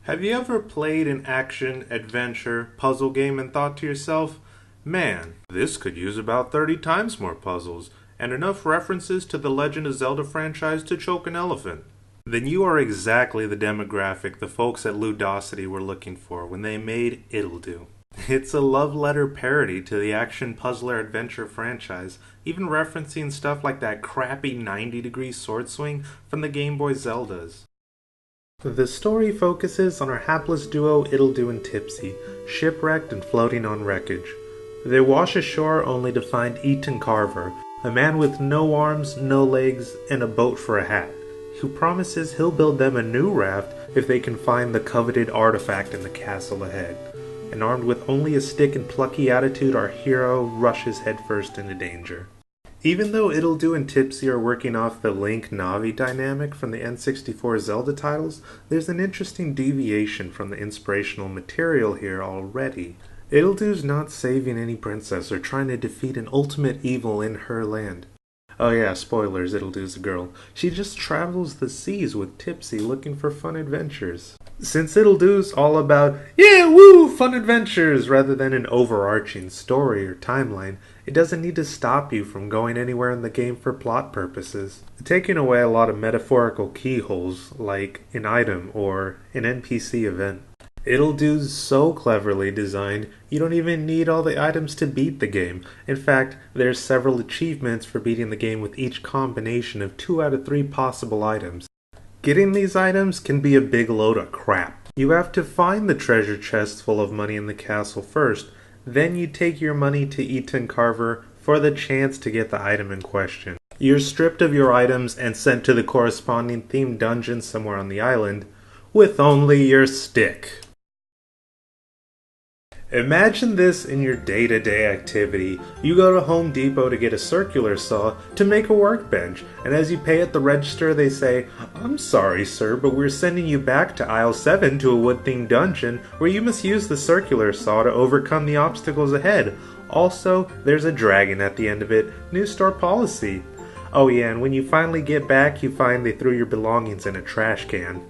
Have you ever played an action, adventure, puzzle game and thought to yourself, man, this could use about 30 times more puzzles, and enough references to the Legend of Zelda franchise to choke an elephant? Then you are exactly the demographic the folks at Ludosity were looking for when they made Ittle Dew. It's a love letter parody to the action puzzler adventure franchise, even referencing stuff like that crappy 90-degree sword swing from the Game Boy Zeldas. The story focuses on our hapless duo Ittle Dew and Tipsy, shipwrecked and floating on wreckage. They wash ashore only to find Eaton Carver, a man with no arms, no legs, and a boat for a hat, who promises he'll build them a new raft if they can find the coveted artifact in the castle ahead. And armed with only a stick and plucky attitude, our hero rushes headfirst into danger. Even though Ittle Dew and Tipsy are working off the Link-Navi dynamic from the N64 Zelda titles, there's an interesting deviation from the inspirational material here already. Ittle Dew's not saving any princess or trying to defeat an ultimate evil in her land. Oh yeah, spoilers, Ittle Dew's a girl. She just travels the seas with Tipsy looking for fun adventures. Since Ittle Dew's all about, yeah, woo, fun adventures, rather than an overarching story or timeline, it doesn't need to stop you from going anywhere in the game for plot purposes. Taking away a lot of metaphorical keyholes, like an item or an NPC event. Ittle Dew's so cleverly designed, you don't even need all the items to beat the game. In fact, there's several achievements for beating the game with each combination of 2 out of 3 possible items. Getting these items can be a big load of crap. You have to find the treasure chests full of money in the castle first, then you take your money to Eaton Carver for the chance to get the item in question. You're stripped of your items and sent to the corresponding themed dungeon somewhere on the island, with only your stick. Imagine this in your day-to-day activity. You go to Home Depot to get a circular saw to make a workbench, and as you pay at the register they say, "I'm sorry sir, but we're sending you back to aisle 7 to a wood-themed dungeon where you must use the circular saw to overcome the obstacles ahead. Also, there's a dragon at the end of it. New store policy." Oh yeah, and when you finally get back, you find they threw your belongings in a trash can.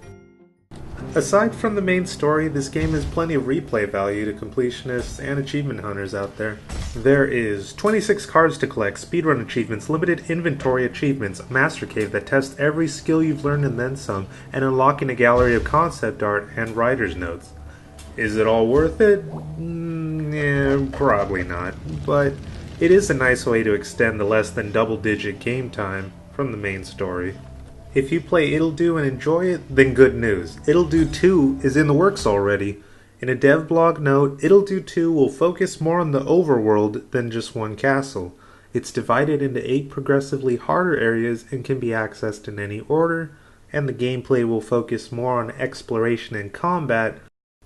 Aside from the main story, this game has plenty of replay value to completionists and achievement hunters out there. There is 26 cards to collect, speedrun achievements, limited inventory achievements, a master cave that tests every skill you've learned and then some, and unlocking a gallery of concept art and writer's notes. Is it all worth it? Yeah, probably not, but it is a nice way to extend the less than double-digit game time from the main story. If you play Ittle Dew and enjoy it, then good news. Ittle Dew 2 is in the works already. In a dev blog note, Ittle Dew 2 will focus more on the overworld than just one castle. It's divided into 8 progressively harder areas and can be accessed in any order, and the gameplay will focus more on exploration and combat,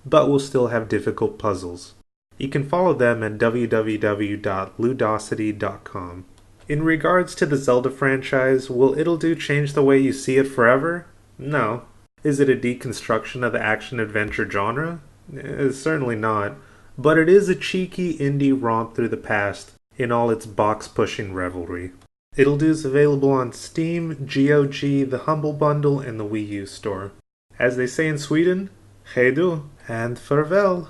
but will still have difficult puzzles. You can follow them at www.ludosity.com. In regards to the Zelda franchise, will Ittle Dew change the way you see it forever? No. Is it a deconstruction of the action-adventure genre? Certainly not. But it is a cheeky indie romp through the past in all its box-pushing revelry. Ittle Dew is available on Steam, GOG, the Humble Bundle, and the Wii U store. As they say in Sweden, hej då and farväl!